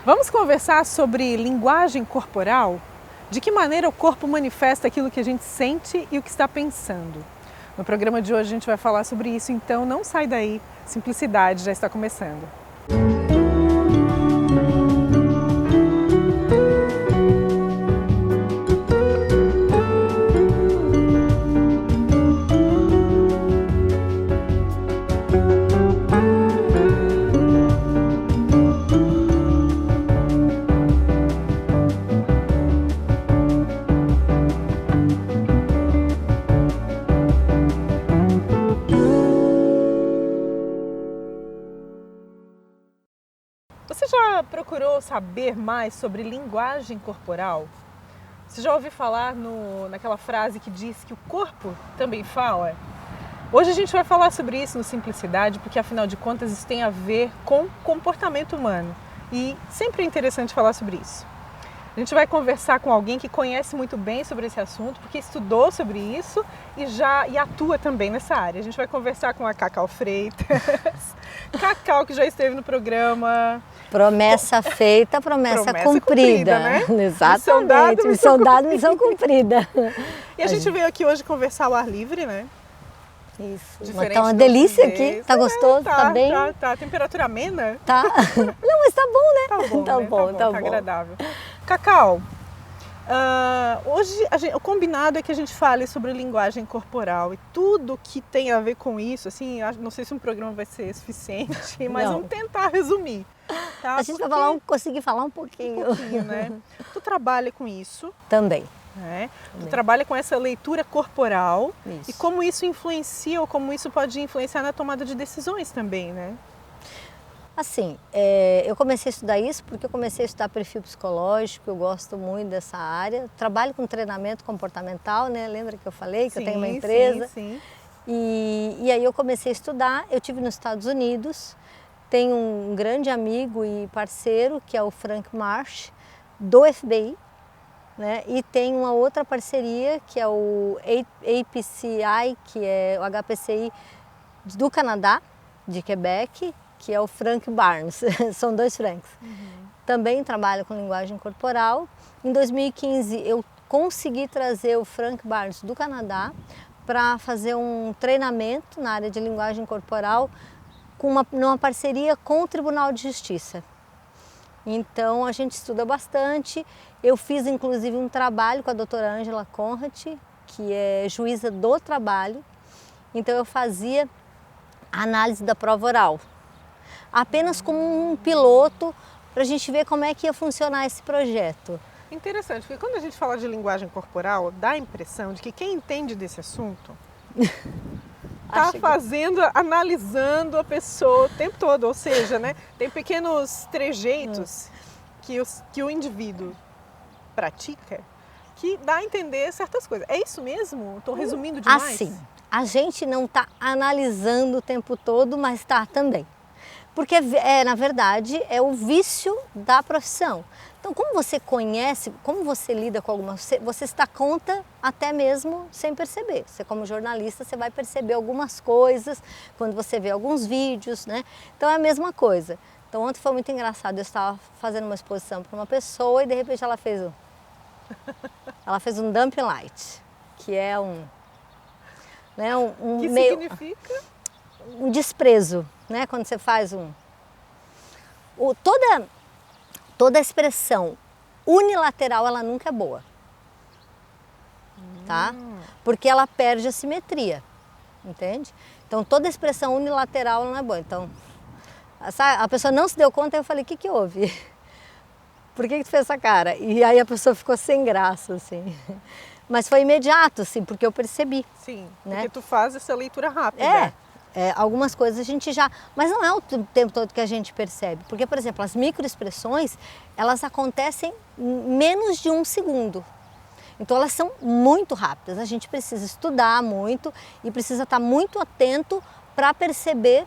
Vamos conversar sobre linguagem corporal? De que maneira o corpo manifesta aquilo que a gente sente e o que está pensando? No programa de hoje a gente vai falar sobre isso, então não sai daí. Simplicidade já está começando. Você já procurou saber mais sobre linguagem corporal? Você já ouviu falar naquela frase que diz que o corpo também fala? Hoje a gente vai falar sobre isso no Simplicidade, porque afinal de contas isso tem a ver com comportamento humano. E sempre é interessante falar sobre isso. A gente vai conversar com alguém que conhece muito bem sobre esse assunto, porque estudou sobre isso e atua também nessa área. A gente vai conversar com a Cacau Freitas. Cacau, que já esteve no programa. Promessa feita, promessa cumprida. Né? Exatamente. Missão dada, missão cumprida. E a gente veio aqui hoje conversar ao ar livre, né? Isso. Tá uma delícia aqui. Tá gostoso? Tá bem? Tá. Temperatura amena? Tá. Não, mas tá bom, né? Tá bom. Tá agradável. Cacau, hoje o combinado é que a gente fale sobre linguagem corporal e tudo que tem a ver com isso. Assim, não sei se um programa vai ser suficiente, mas vamos tentar resumir. Tá? A gente vai conseguir falar um pouquinho. Né? Tu trabalha com isso. Também. Né? Tu trabalha com essa leitura corporal. Isso. E como isso influencia ou como isso pode influenciar na tomada de decisões também, né? Assim, eu comecei a estudar isso porque eu comecei a estudar perfil psicológico, eu gosto muito dessa área. Trabalho com treinamento comportamental, né? Lembra que eu falei que eu tenho uma empresa? Sim. E aí eu comecei a estudar, eu estive nos Estados Unidos, tenho um grande amigo e parceiro que é o Frank Marsh, do FBI, né? E tem uma outra parceria que é o APCI, que é o HPCI do Canadá, de Quebec, que é o Frank Barnes, são dois Franks. Também trabalho com linguagem corporal. Em 2015 eu consegui trazer o Frank Barnes do Canadá para fazer um treinamento na área de linguagem corporal numa parceria com o Tribunal de Justiça. Então a gente estuda bastante. Eu fiz inclusive um trabalho com a doutora Angela Conrad, que é juíza do trabalho. Então eu fazia a análise da prova oral, apenas como um piloto para a gente ver como é que ia funcionar esse projeto. Interessante, porque quando a gente fala de linguagem corporal, dá a impressão de que quem entende desse assunto está analisando a pessoa o tempo todo, ou seja, né, tem pequenos trejeitos que o indivíduo pratica que dá a entender certas coisas. É isso mesmo? Estou resumindo demais? Assim, a gente não está analisando o tempo todo, mas está também. Porque, na verdade, é o vício da profissão. Então, como você conhece, como você lida com você se dá conta até mesmo sem perceber. Você, como jornalista, você vai perceber algumas coisas quando você vê alguns vídeos, né? Então, é a mesma coisa. Então, ontem foi muito engraçado. Eu estava fazendo uma exposição para uma pessoa e, de repente, ela fez um dumping light, que é que meio... significa? Um desprezo, né? Quando você faz toda a expressão unilateral, ela nunca é boa, tá? Porque ela perde a simetria, entende? Então toda expressão unilateral ela não é boa. Então a pessoa não se deu conta, eu falei, o que houve? Por que tu fez essa cara? E aí a pessoa ficou sem graça, assim. Mas foi imediato, assim, porque eu percebi. Sim, né? Porque tu faz essa leitura rápida. Algumas coisas a gente já... Mas não é o tempo todo que a gente percebe. Porque, por exemplo, as microexpressões, elas acontecem em menos de 1 segundo. Então, elas são muito rápidas. A gente precisa estudar muito e precisa estar muito atento para perceber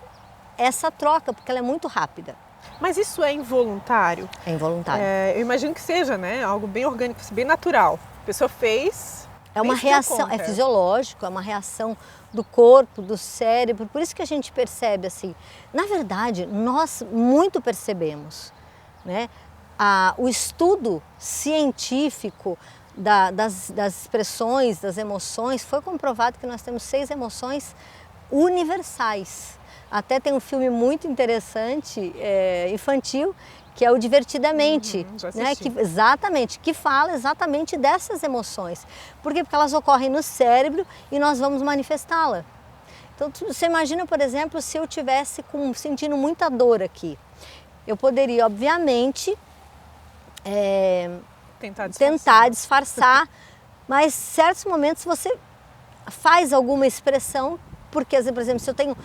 essa troca, porque ela é muito rápida. Mas isso é involuntário? É involuntário. Eu imagino que seja, né? Algo bem orgânico, bem natural. A pessoa fez... É uma reação, é fisiológico, é uma reação do corpo, do cérebro, por isso que a gente percebe assim. Na verdade, nós muito percebemos, né? o estudo científico das expressões, das emoções, foi comprovado que nós temos 6 emoções universais. Até tem um filme muito interessante, infantil, que é o Divertidamente, né? Exatamente, que fala exatamente dessas emoções. Por quê? Porque elas ocorrem no cérebro e nós vamos manifestá-la. Então, você imagina, por exemplo, se eu estivesse sentindo muita dor aqui. Eu poderia, obviamente, tentar disfarçar, mas em certos momentos você faz alguma expressão, porque, por exemplo, se eu tenho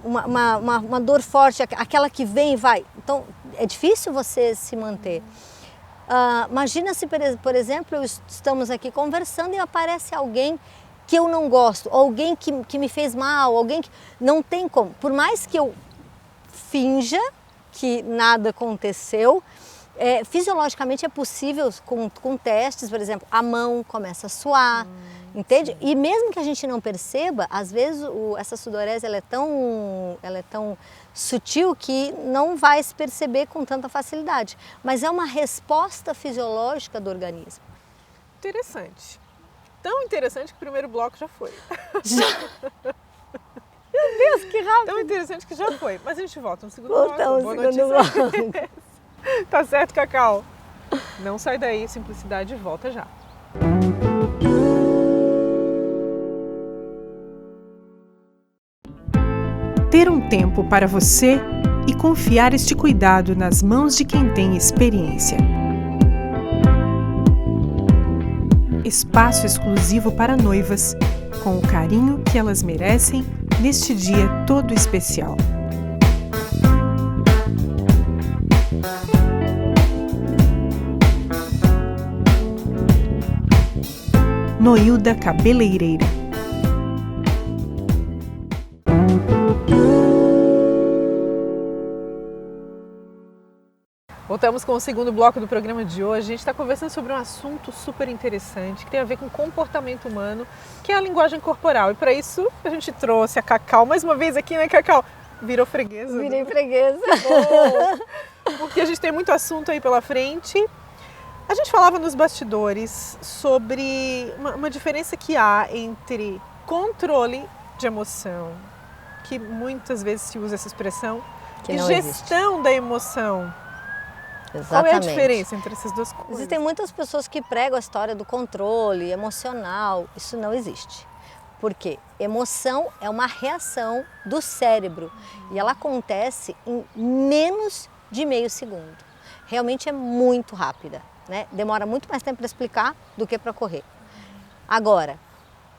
uma dor forte, aquela que vem e vai, então é difícil você se manter. Imagina se, por exemplo, estamos aqui conversando e aparece alguém que eu não gosto, alguém que me fez mal, alguém que não tem como. Por mais que eu finja que nada aconteceu, fisiologicamente é possível com testes, por exemplo, a mão começa a suar, entende? Sim. E mesmo que a gente não perceba, às vezes essa sudorese ela é tão sutil que não vai se perceber com tanta facilidade, mas é uma resposta fisiológica do organismo. Interessante. Tão interessante que o primeiro bloco já foi. Meu Deus, que rápido! Tão interessante que já foi. Mas a gente volta no segundo bloco. Boa notícia. Tá certo, Cacau? Não sai daí, Simplicidade volta já. Ter um tempo para você e confiar este cuidado nas mãos de quem tem experiência. Espaço exclusivo para noivas, com o carinho que elas merecem neste dia todo especial. Noilda Cabeleireira. Voltamos com o segundo bloco do programa de hoje. A gente está conversando sobre um assunto super interessante que tem a ver com comportamento humano, que é a linguagem corporal. E para isso a gente trouxe a Cacau mais uma vez aqui, né, Cacau? Virou freguesa. Virei freguesa. Porque a gente tem muito assunto aí pela frente. A gente falava nos bastidores sobre uma diferença que há entre controle de emoção, que muitas vezes se usa essa expressão, e gestão da emoção. Exatamente. Qual é a diferença entre essas duas coisas? Existem muitas pessoas que pregam a história do controle emocional. Isso não existe. Por quê? Emoção é uma reação do cérebro e ela acontece em menos de meio segundo. Realmente é muito rápida, né? Demora muito mais tempo para explicar do que para correr. Agora,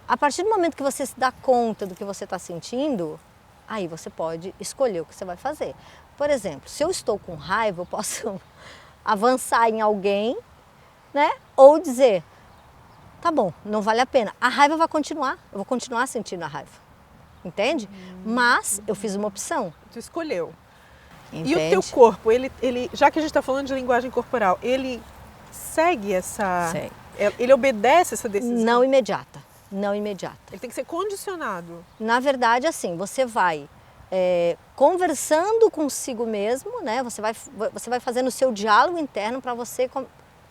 a partir do momento que você se dá conta do que você está sentindo, aí você pode escolher o que você vai fazer. Por exemplo, se eu estou com raiva, eu posso avançar em alguém, né? Ou dizer, tá bom, não vale a pena. A raiva vai continuar, eu vou continuar sentindo a raiva, entende? Mas eu fiz uma opção. Tu escolheu. Entende? E o teu corpo, ele, já que a gente está falando de linguagem corporal, ele segue essa... Segue. Ele obedece essa decisão? Não imediata, não imediata. Ele tem que ser condicionado. Na verdade, assim, você vai conversando consigo mesmo, né? Você vai fazendo o seu diálogo interno para você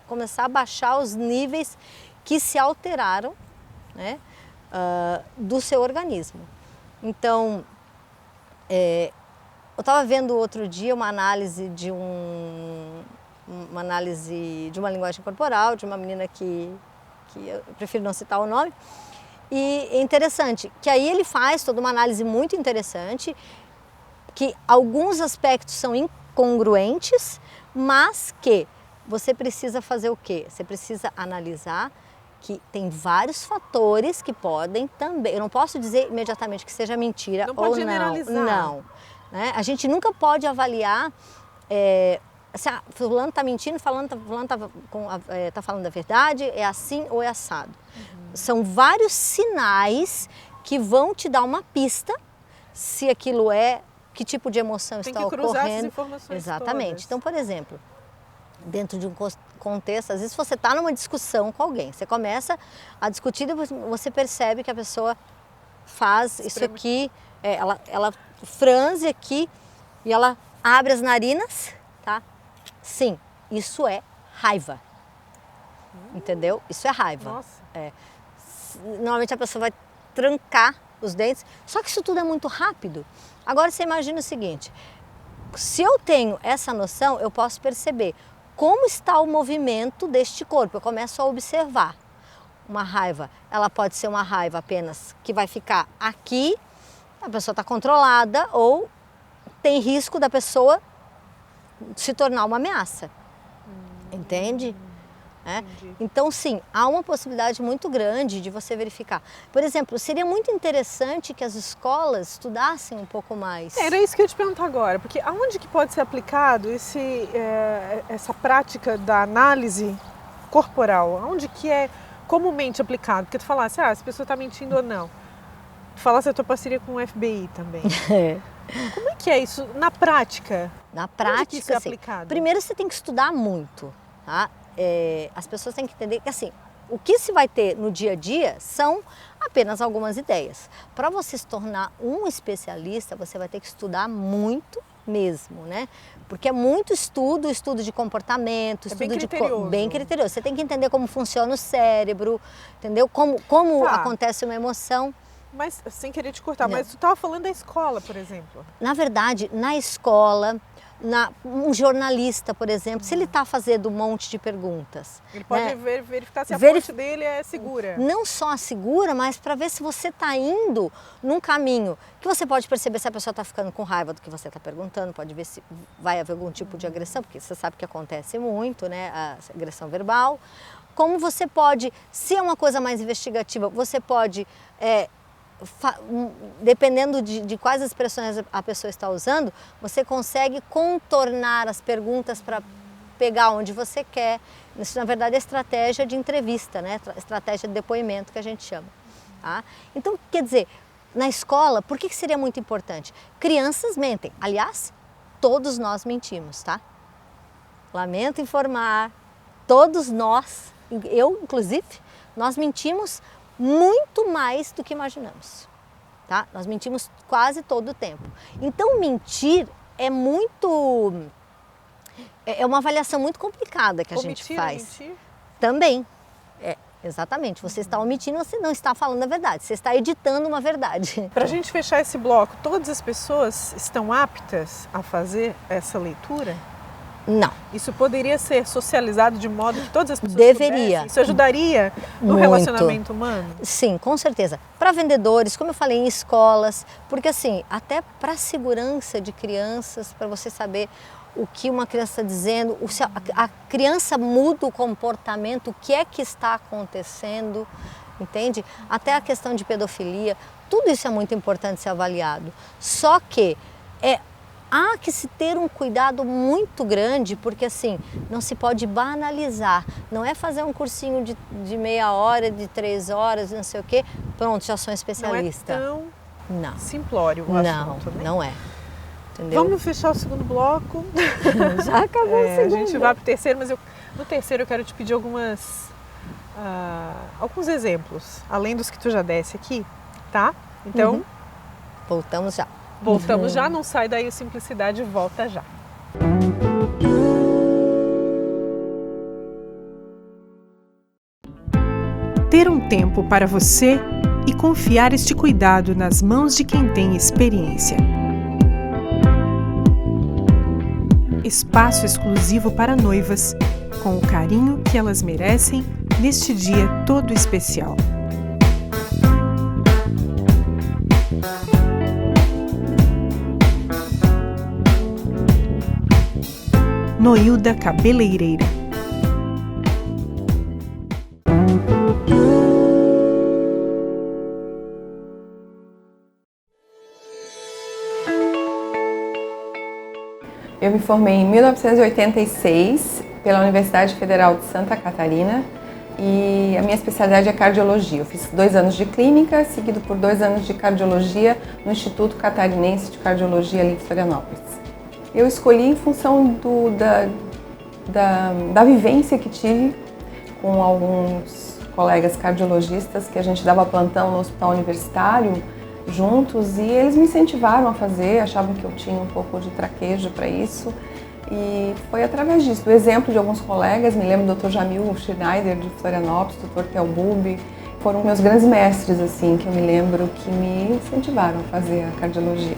começar a baixar os níveis que se alteraram, né? Do seu organismo. Então, eu estava vendo outro dia uma análise de uma linguagem corporal de uma menina que eu prefiro não citar o nome. E é interessante que aí ele faz toda uma análise muito interessante, que alguns aspectos são incongruentes, mas que você precisa fazer o quê? Você precisa analisar que tem vários fatores que podem também... Eu não posso dizer imediatamente que seja mentira não ou não. Pode generalizar. Não. Né? A gente nunca pode avaliar... se fulano está mentindo, fulano está falando a verdade, é assim ou é assado. São vários sinais que vão te dar uma pista se aquilo que tipo de emoção está ocorrendo. Tem que cruzar essas informações. Exatamente. Todas. Então, por exemplo, dentro de um contexto, às vezes você está numa discussão com alguém, você começa a discutir e você percebe que a pessoa faz isso aqui, ela franze aqui e ela abre as narinas, tá? Sim, isso é raiva. Entendeu? Isso é raiva. Nossa. Normalmente a pessoa vai trancar os dentes, só que isso tudo é muito rápido. Agora você imagina o seguinte, se eu tenho essa noção, eu posso perceber como está o movimento deste corpo. Eu começo a observar. Uma raiva, ela pode ser uma raiva apenas que vai ficar aqui, a pessoa está controlada, ou tem risco da pessoa se tornar uma ameaça. Entende? Então, sim, há uma possibilidade muito grande de você verificar. Por exemplo, seria muito interessante que as escolas estudassem um pouco mais. Era isso que eu ia te perguntar agora, porque aonde que pode ser aplicado essa prática da análise corporal? Aonde que é comumente aplicado? Porque tu falasse, se a pessoa está mentindo ou não. Tu falasse a tua parceria com o FBI também. Como é que é isso na prática? Na prática, que isso é sim. aplicado? Primeiro você tem que estudar muito, tá? As pessoas têm que entender que assim, o que se vai ter no dia a dia são apenas algumas ideias. Para você se tornar um especialista, você vai ter que estudar muito mesmo, né? Porque é muito estudo de comportamento, bem criterioso. Você tem que entender como funciona o cérebro, entendeu? Como acontece uma emoção. Mas, sem querer te cortar, mas tu estava falando da escola, por exemplo. Na verdade, na escola, um jornalista, por exemplo, se ele está fazendo um monte de perguntas. Ele pode verificar se a fonte dele é segura. Não só segura, mas para ver se você está indo num caminho que você pode perceber se a pessoa está ficando com raiva do que você está perguntando, pode ver se vai haver algum tipo de agressão, porque você sabe que acontece muito, né, a agressão verbal. Como você pode, se é uma coisa mais investigativa, você pode... dependendo de quais expressões a pessoa está usando, você consegue contornar as perguntas para pegar onde você quer. Isso, na verdade, é estratégia de entrevista, né? Estratégia de depoimento que a gente chama. Tá? Então, quer dizer, na escola, por que seria muito importante? Crianças mentem. Aliás, todos nós mentimos, tá? Lamento informar, todos nós, eu inclusive, nós mentimos muito mais do que imaginamos, tá? Nós mentimos quase todo o tempo. Então, mentir é uma avaliação muito complicada que a gente faz. Mentir? Também, exatamente. Você está omitindo, você não está falando a verdade, você está editando uma verdade. Para a gente fechar esse bloco, todas as pessoas estão aptas a fazer essa leitura? Não. Isso poderia ser socializado de modo que todas as pessoas deveria. Soubessem? Isso ajudaria no relacionamento humano? Sim, com certeza. Para vendedores, como eu falei, em escolas, porque assim, até para a segurança de crianças, para você saber o que uma criança está dizendo, se a criança muda o comportamento, o que é que está acontecendo, entende? Até a questão de pedofilia, tudo isso é muito importante ser avaliado. Só que há que se ter um cuidado muito grande, porque assim, não se pode banalizar. Não é fazer um cursinho de meia hora, de 3 horas, não sei o quê, pronto, já sou um especialista. Não é tão simplório o assunto, né? Não é. Entendeu? Vamos fechar o segundo bloco. Já acabou o segundo. A gente vai para o terceiro, mas no terceiro eu quero te pedir alguns exemplos, além dos que tu já desse aqui, tá? Então... Voltamos já. Voltamos já, não sai daí o Simplicidade, volta já. Ter um tempo para você e confiar este cuidado nas mãos de quem tem experiência. Espaço exclusivo para noivas, com o carinho que elas merecem neste dia todo especial. Noilda Cabeleireira. Eu me formei em 1986 pela Universidade Federal de Santa Catarina e a minha especialidade é cardiologia. Eu fiz 2 anos de clínica, seguido por 2 anos de cardiologia no Instituto Catarinense de Cardiologia ali de Florianópolis. Eu escolhi em função da vivência que tive com alguns colegas cardiologistas que a gente dava plantão no hospital universitário juntos e eles me incentivaram a fazer, achavam que eu tinha um pouco de traquejo para isso E foi através disso, do exemplo de alguns colegas, me lembro do Dr. Jamil Schneider de Florianópolis, Dr. Telbubi, foram meus grandes mestres, assim, que eu me lembro que me incentivaram a fazer a cardiologia.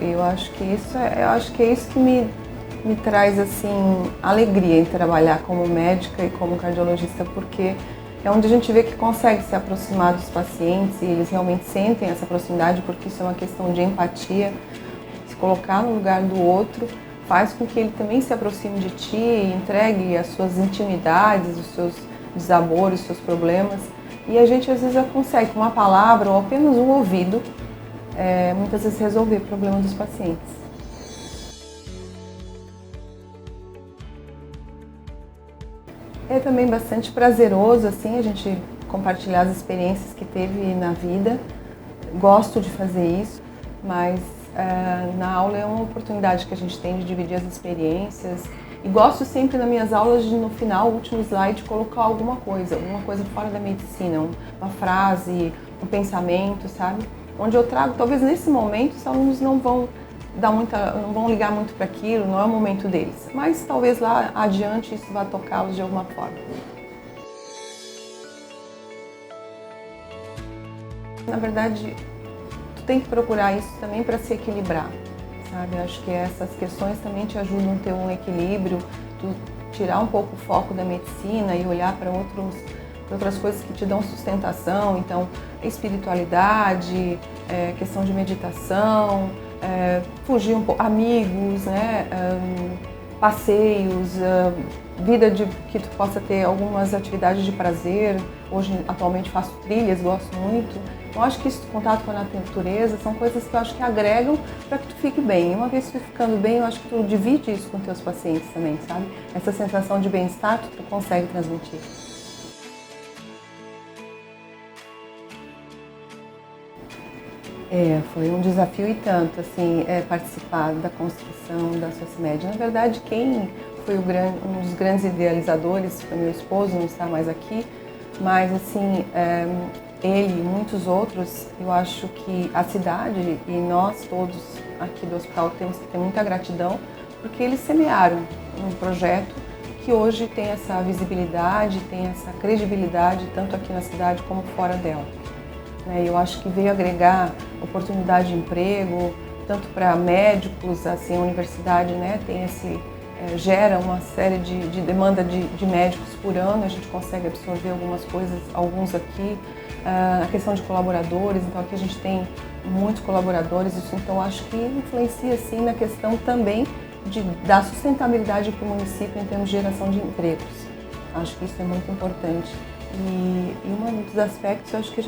Eu acho que é isso que me traz, assim, alegria em trabalhar como médica e como cardiologista, porque é onde a gente vê que consegue se aproximar dos pacientes e eles realmente sentem essa proximidade, porque isso é uma questão de empatia. Se colocar no lugar do outro faz com que ele também se aproxime de ti e entregue as suas intimidades, os seus desabores, os seus problemas. E a gente às vezes consegue, com uma palavra ou apenas um ouvido, muitas vezes resolver o problema dos pacientes. É também bastante prazeroso, assim, a gente compartilhar as experiências que teve na vida. Gosto de fazer isso, mas na aula é uma oportunidade que a gente tem de dividir as experiências. E gosto sempre nas minhas aulas de, no final, o último slide, colocar alguma coisa fora da medicina, uma frase, um pensamento, sabe? Onde eu trago, talvez nesse momento os alunos não vão ligar muito para aquilo, não é o momento deles. Mas talvez lá adiante isso vá tocá-los de alguma forma. Na verdade, tu tem que procurar isso também para se equilibrar, sabe? Eu acho que essas questões também te ajudam a ter um equilíbrio, tu tirar um pouco o foco da medicina e olhar para outras coisas que te dão sustentação. Então, espiritualidade, questão de meditação, fugir um pouco, amigos, né? Passeios, vida que tu possa ter algumas atividades de prazer. Hoje, atualmente, faço trilhas, gosto muito. Eu acho que isso, contato com a natureza, são coisas que eu acho que agregam para que tu fique bem. E uma vez tu ficando bem, eu acho que tu divide isso com teus pacientes também, sabe? Essa sensação de bem-estar tu consegue transmitir. Foi um desafio e tanto, assim, participar da construção da Socimed. Na verdade, quem foi um dos grandes idealizadores foi meu esposo, não está mais aqui, mas, assim, ele e muitos outros, eu acho que a cidade e nós todos aqui do hospital temos que ter muita gratidão, porque eles semearam um projeto que hoje tem essa visibilidade, tem essa credibilidade, tanto aqui na cidade como fora dela. Eu acho que veio agregar oportunidade de emprego, tanto para médicos, assim, a universidade, né, gera uma série de demanda de médicos por ano, a gente consegue absorver algumas coisas, alguns aqui, a questão de colaboradores, então aqui a gente tem muitos colaboradores, isso então acho que influencia sim na questão também da sustentabilidade para o município em termos de geração de empregos. Acho que isso é muito importante. E um dos aspectos, eu acho que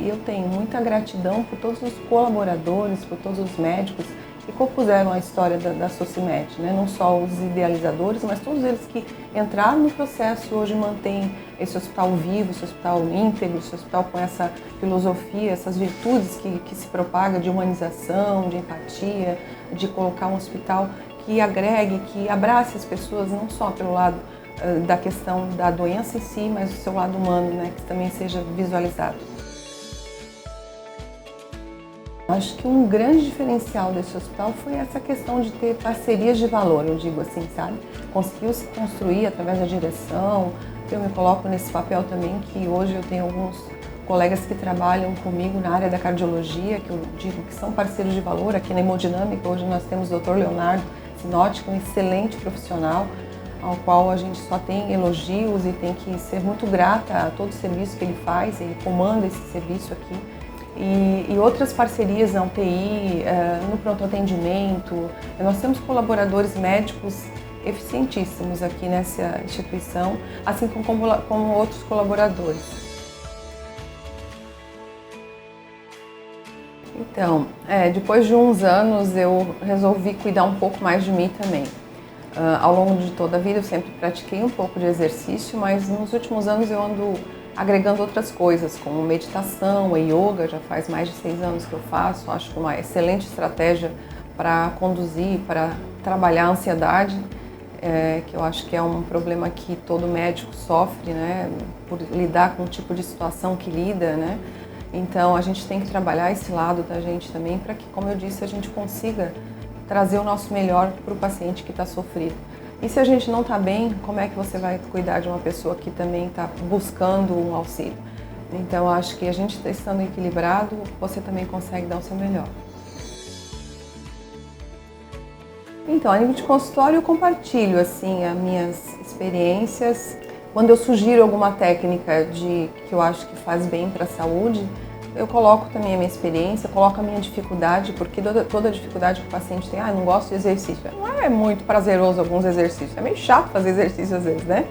eu tenho muita gratidão por todos os colaboradores, por todos os médicos que compuseram a história da Socimed, né? Não só os idealizadores, mas todos eles que entraram no processo e hoje mantêm esse hospital vivo, esse hospital íntegro, esse hospital com essa filosofia, essas virtudes que se propaga de humanização, de empatia, de colocar um hospital que agregue, que abrace as pessoas, não só pelo lado da questão da doença em si, mas o seu lado humano, né, que também seja visualizado. Acho que um grande diferencial desse hospital foi essa questão de ter parcerias de valor, eu digo assim, sabe? Conseguiu se construir através da direção. Eu me coloco nesse papel também, que hoje eu tenho alguns colegas que trabalham comigo na área da cardiologia, que eu digo que são parceiros de valor. Aqui na Hemodinâmica, hoje nós temos o Dr. Leonardo Sinotti, que é um excelente profissional, ao qual a gente só tem elogios e tem que ser muito grata a todo o serviço que ele faz, ele comanda esse serviço aqui. E outras parcerias na UTI, no pronto atendimento. Nós temos colaboradores médicos eficientíssimos aqui nessa instituição, assim como outros colaboradores. Então, depois de uns anos eu resolvi cuidar um pouco mais de mim também. Ao longo de toda a vida eu sempre pratiquei um pouco de exercício, mas nos últimos anos eu ando agregando outras coisas, como meditação e yoga. Já faz mais de 6 anos que eu faço. Acho que é uma excelente estratégia para conduzir, para trabalhar a ansiedade, que eu acho que é um problema que todo médico sofre, né, por lidar com o tipo de situação que lida, né? Então a gente tem que trabalhar esse lado da gente também para que, como eu disse, a gente consiga trazer o nosso melhor para o paciente que está sofrido. E se a gente não está bem, como é que você vai cuidar de uma pessoa que também está buscando um auxílio? Então acho que a gente estando equilibrado, você também consegue dar o seu melhor. Então, a nível de consultório, eu compartilho assim as minhas experiências. Quando eu sugiro alguma técnica que eu acho que faz bem para a saúde, eu coloco também a minha experiência, coloco a minha dificuldade, porque toda dificuldade que o paciente tem, não gosto de exercício. Não é muito prazeroso alguns exercícios, é meio chato fazer exercício às vezes, né?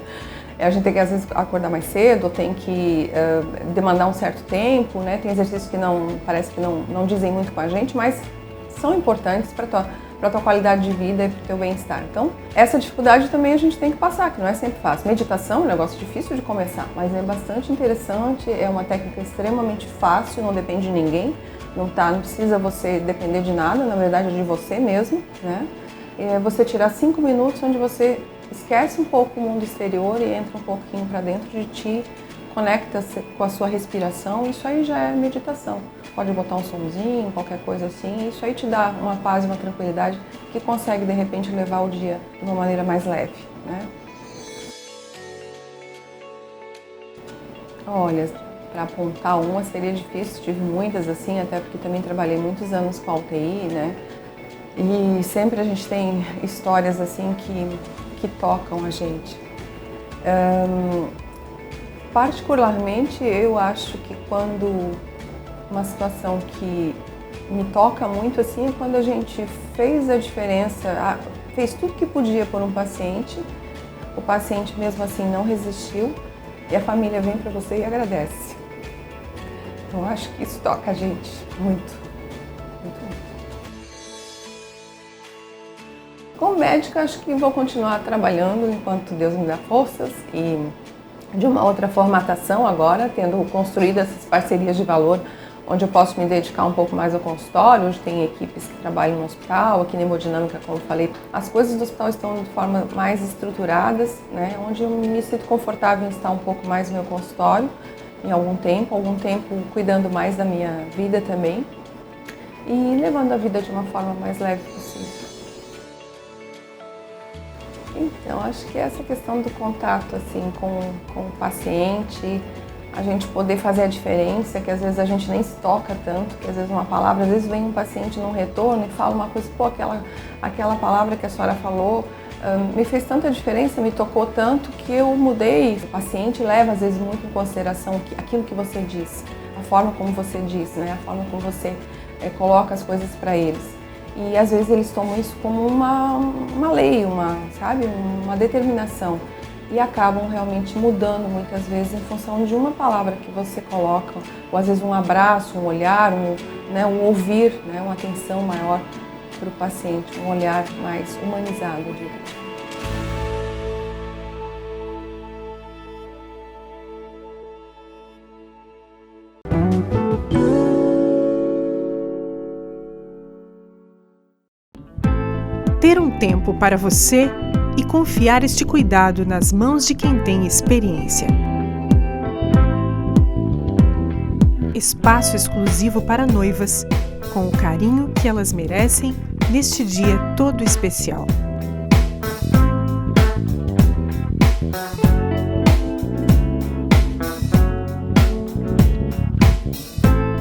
A gente tem que às vezes acordar mais cedo, ou tem que demandar um certo tempo, né? Tem exercícios que parece que não dizem muito com a gente, mas são importantes para a tua qualidade de vida e para o teu bem-estar. Então, essa dificuldade também a gente tem que passar, que não é sempre fácil. Meditação é um negócio difícil de começar, mas é bastante interessante, é uma técnica extremamente fácil, não depende de ninguém, não precisa você depender de nada, na verdade é de você mesmo, né? É você tirar 5 minutos onde você esquece um pouco o mundo exterior e entra um pouquinho para dentro de ti, conecta-se com a sua respiração, isso aí já é meditação. Pode botar um somzinho, qualquer coisa assim, isso aí te dá uma paz e uma tranquilidade que consegue de repente levar o dia de uma maneira mais leve, né? Olha, para apontar uma seria difícil, tive muitas assim, até porque também trabalhei muitos anos com a UTI, né? E sempre a gente tem histórias assim que tocam a gente. Particularmente, eu acho que quando uma situação que me toca muito assim é quando a gente fez a diferença, fez tudo que podia por um paciente, o paciente mesmo assim não resistiu e a família vem para você e agradece. Então, eu acho que isso toca a gente muito, muito, muito. Como médica, acho que vou continuar trabalhando enquanto Deus me dá forças e de uma outra formatação agora, tendo construído essas parcerias de valor, onde eu posso me dedicar um pouco mais ao consultório. Hoje tem equipes que trabalham no hospital, aqui na Hemodinâmica, como eu falei. As coisas do hospital estão de forma mais estruturadas, né, onde eu me sinto confortável em estar um pouco mais no meu consultório, em algum tempo cuidando mais da minha vida também e levando a vida de uma forma mais leve possível. Então, acho que essa questão do contato assim, com o paciente, a gente poder fazer a diferença, que às vezes a gente nem se toca tanto, que às vezes uma palavra, às vezes vem um paciente num retorno e fala uma coisa, pô, aquela palavra que a senhora falou me fez tanta diferença, me tocou tanto que eu mudei. O paciente leva às vezes muito em consideração aquilo que você diz, a forma como você diz, né? A forma como você coloca as coisas para eles. E às vezes eles tomam isso como uma lei, uma determinação. E acabam realmente mudando muitas vezes em função de uma palavra que você coloca, ou às vezes um abraço, um olhar, um ouvir, né, uma atenção maior para o paciente, um olhar mais humanizado, eu diria. Ter um tempo para você e confiar este cuidado nas mãos de quem tem experiência. Espaço exclusivo para noivas, com o carinho que elas merecem neste dia todo especial.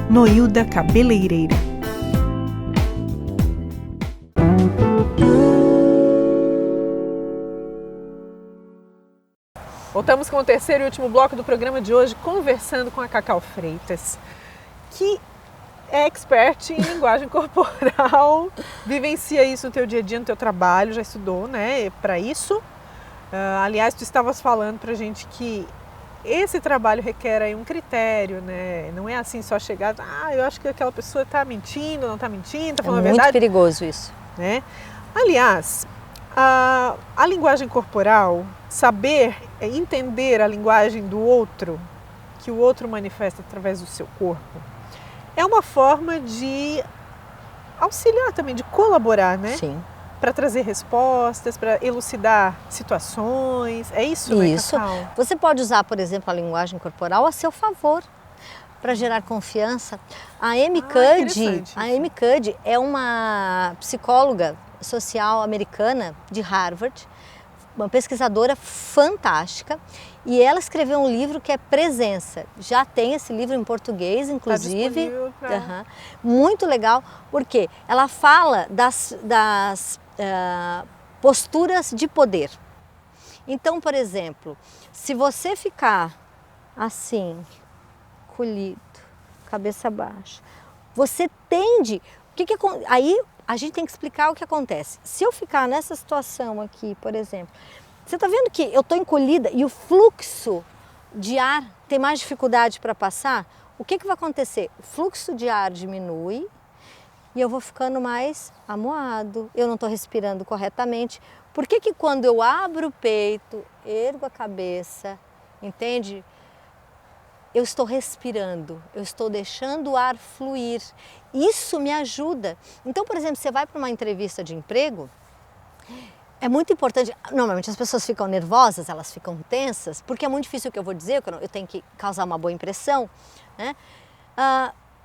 Noilda Cabeleireira. Voltamos com o terceiro e último bloco do programa de hoje, conversando com a Cacau Freitas, que é expert em linguagem corporal, vivencia isso no teu dia a dia, no teu trabalho, já estudou, né, para isso. Aliás, tu estavas falando pra gente que esse trabalho requer aí um critério, né? Não é assim só chegar, eu acho que aquela pessoa está mentindo, não está mentindo, está falando a verdade. É muito perigoso isso. Né? Aliás, a linguagem corporal, saber entender a linguagem do outro, que o outro manifesta através do seu corpo, é uma forma de auxiliar também, de colaborar, né? Sim. Para trazer respostas, para elucidar situações. É isso, né, Isso. Cacau? Você pode usar, por exemplo, a linguagem corporal a seu favor. para gerar confiança. A Amy Cuddy, interessante a isso. Amy Cuddy é uma psicóloga social americana de Harvard, uma pesquisadora fantástica, e ela escreveu um livro que é Presença. Já tem esse livro em português, inclusive. disponível pra- Muito legal, porque ela fala das posturas de poder. Então, por exemplo, se você ficar assim, colhido, cabeça baixa, você tende... Aí a gente tem que explicar o que acontece. Se eu ficar nessa situação aqui, por exemplo, você está vendo que eu estou encolhida e o fluxo de ar tem mais dificuldade para passar? O que vai acontecer? O fluxo de ar diminui e eu vou ficando mais amuado, eu não estou respirando corretamente. Por que quando eu abro o peito, ergo a cabeça, entende? Eu estou respirando, eu estou deixando o ar fluir. Isso me ajuda. Então, por exemplo, você vai para uma entrevista de emprego, é muito importante, normalmente as pessoas ficam nervosas, elas ficam tensas, porque é muito difícil o que eu vou dizer, eu tenho que causar uma boa impressão, né?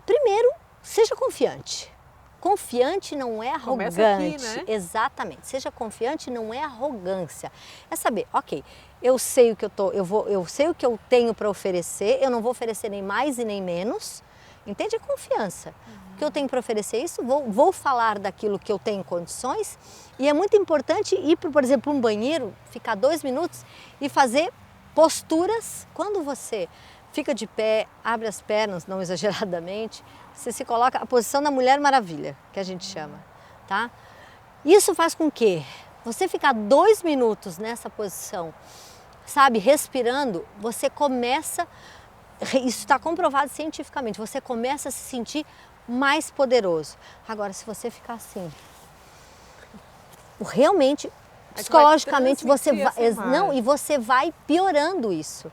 Primeiro, seja confiante. Confiante não é arrogante. Começa aqui, né? Exatamente. Seja confiante não é arrogância. É saber, ok, eu sei o que eu sei o que eu tenho para oferecer, eu não vou oferecer nem mais e nem menos. Entende? É confiança. O que eu tenho para oferecer isso, vou falar daquilo que eu tenho condições. E é muito importante ir, por exemplo, um banheiro, ficar 2 minutos e fazer posturas. Quando você fica de pé, abre as pernas, não exageradamente, você se coloca a posição da Mulher Maravilha, que a gente chama, tá? Isso faz com que você ficar 2 minutos nessa posição, sabe, respirando, você começa, isso está comprovado cientificamente, você começa a se sentir mais poderoso. Agora, se você ficar assim, realmente, psicologicamente, você vai, você vai piorando isso.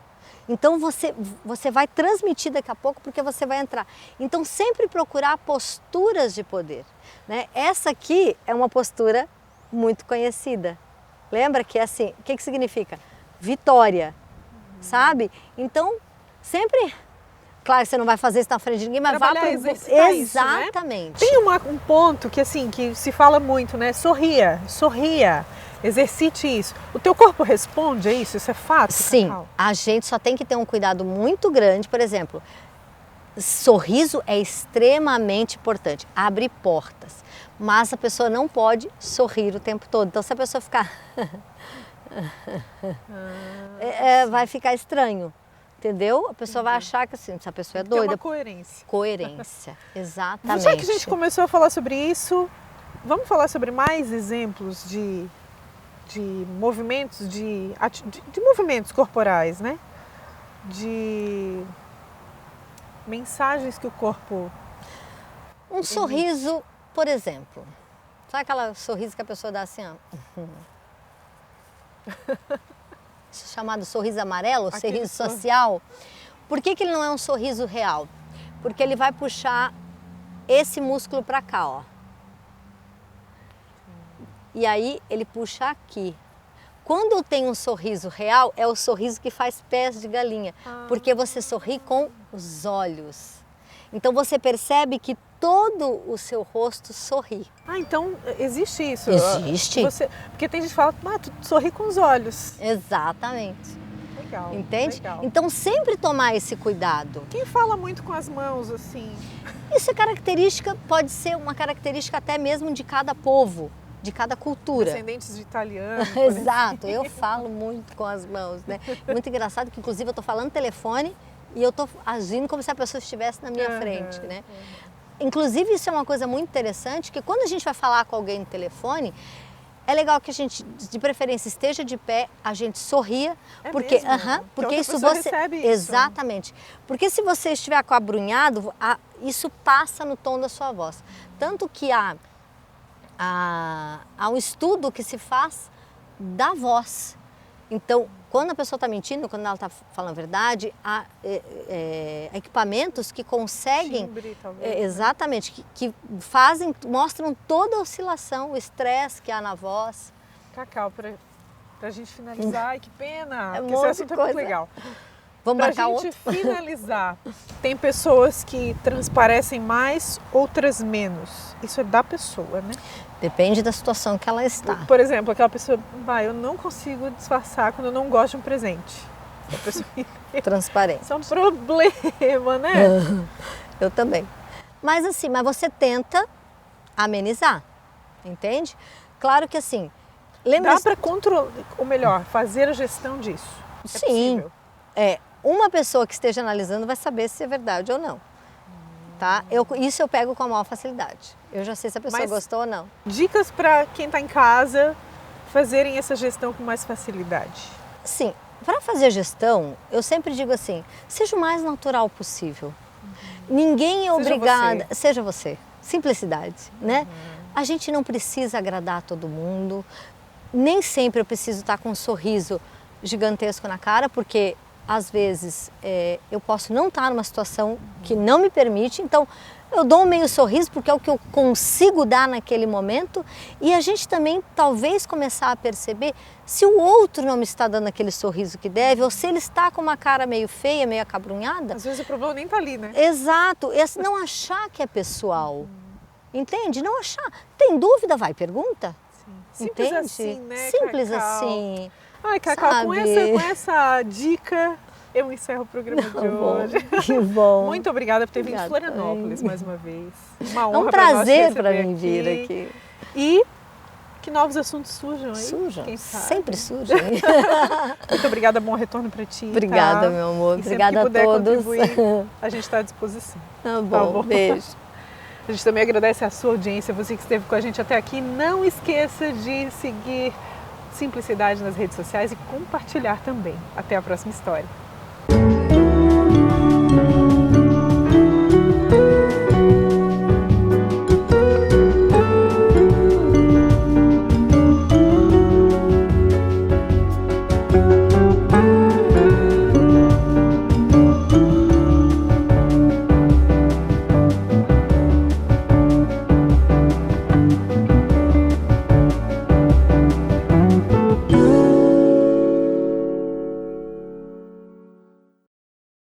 Então você vai transmitir daqui a pouco porque você vai entrar. Então sempre procurar posturas de poder, né? Essa aqui é uma postura muito conhecida. Lembra que é assim, o que significa? Vitória, sabe? Então sempre, claro que você não vai fazer isso na frente de ninguém, mas vá para exatamente. Isso, né? Tem um ponto que assim que se fala muito, né? Sorria. Exercite isso. O teu corpo responde a isso? Isso é fato? Sim, Cacau? a gente só tem que ter um cuidado muito grande. Por exemplo, sorriso é extremamente importante, abre portas. Mas a pessoa não pode sorrir o tempo todo. Então se a pessoa ficar... vai ficar estranho, entendeu? A pessoa vai achar que assim, essa pessoa é doida. Tem uma coerência. Coerência, exatamente. Já que a gente começou a falar sobre isso, vamos falar sobre mais exemplos de movimentos, de movimentos corporais, né? De mensagens que o corpo... Um sorriso, por exemplo. Sabe aquele sorriso que a pessoa dá assim, ó? Chamado sorriso amarelo, sorriso social. Por que ele não é um sorriso real? Porque ele vai puxar esse músculo para cá, ó. E aí ele puxa aqui. Quando eu tenho um sorriso real, é o sorriso que faz pés de galinha, porque você sorri com os olhos. Então você percebe que todo o seu rosto sorri. Então existe isso? Existe. Porque tem gente que fala, tu sorri com os olhos. Exatamente. Legal. Entende? Legal. Então sempre tomar esse cuidado. Quem fala muito com as mãos assim? Isso é característica, pode ser uma característica até mesmo de cada povo, de cada cultura. Descendentes de italianos. Exato, eu falo muito com as mãos, né? Muito engraçado que inclusive eu estou falando telefone e eu estou agindo como se a pessoa estivesse na minha frente, né? Inclusive isso é uma coisa muito interessante, que quando a gente vai falar com alguém no telefone, é legal que a gente, de preferência, esteja de pé, a gente sorria, porque, porque isso você recebe isso. Exatamente. Porque se você estiver com abrunhado, isso passa no tom da sua voz. Tanto que há um estudo que se faz da voz. Então, quando a pessoa está mentindo, quando ela está falando a verdade, há equipamentos que conseguem, timbre, talvez, exatamente, que mostram toda a oscilação, o estresse que há na voz. Cacau, para a gente finalizar, ai que pena, É porque esse assunto é muito legal. Vamos marcar Pra gente finalizar, tem pessoas que transparecem mais, outras menos. Isso é da pessoa, né? Depende da situação que ela está. Por exemplo, aquela pessoa, eu não consigo disfarçar quando eu não gosto de um presente. A pessoa... Transparente. Isso é um problema, né? Eu também. Mas assim, você tenta amenizar, entende? Claro que assim, lembra... Dá para controlar, ou melhor, fazer a gestão disso. Sim. Uma pessoa que esteja analisando vai saber se é verdade ou não. Tá? Isso eu pego com a maior facilidade. Eu já sei se a pessoa gostou ou não. Dicas para quem está em casa fazerem essa gestão com mais facilidade. Sim, para fazer gestão, eu sempre digo assim, seja o mais natural possível. Ninguém é obrigada... Seja você. Simplicidade, né? A gente não precisa agradar todo mundo. Nem sempre eu preciso estar com um sorriso gigantesco na cara, porque às vezes eu posso não estar numa situação que não me permite, então eu dou um meio sorriso porque é o que eu consigo dar naquele momento, e a gente também talvez começar a perceber se o outro não me está dando aquele sorriso que deve, ou se ele está com uma cara meio feia, meio acabrunhada. Às vezes o problema nem está ali, né? Exato, e assim, não achar que é pessoal, entende? Não achar. Tem dúvida? Vai, pergunta. Sim. Simples entende? assim, né, Simples Cacau? assim. Ai, Cacau, com essa dica eu encerro o programa de hoje. Que bom. Muito obrigada por ter vindo de Florianópolis mais uma vez. Uma honra. É um prazer para mim vir aqui. E que novos assuntos surjam aí. Surjam, quem sabe. Sempre surgem. Muito obrigada, bom retorno para ti. Obrigada, tá? meu amor. E obrigada a todos. Contribuir, a gente está à disposição. Tá bom, beijo. A gente também agradece a sua audiência, você que esteve com a gente até aqui. Não esqueça de seguir Simplicidade nas redes sociais e compartilhar também. Até a próxima história.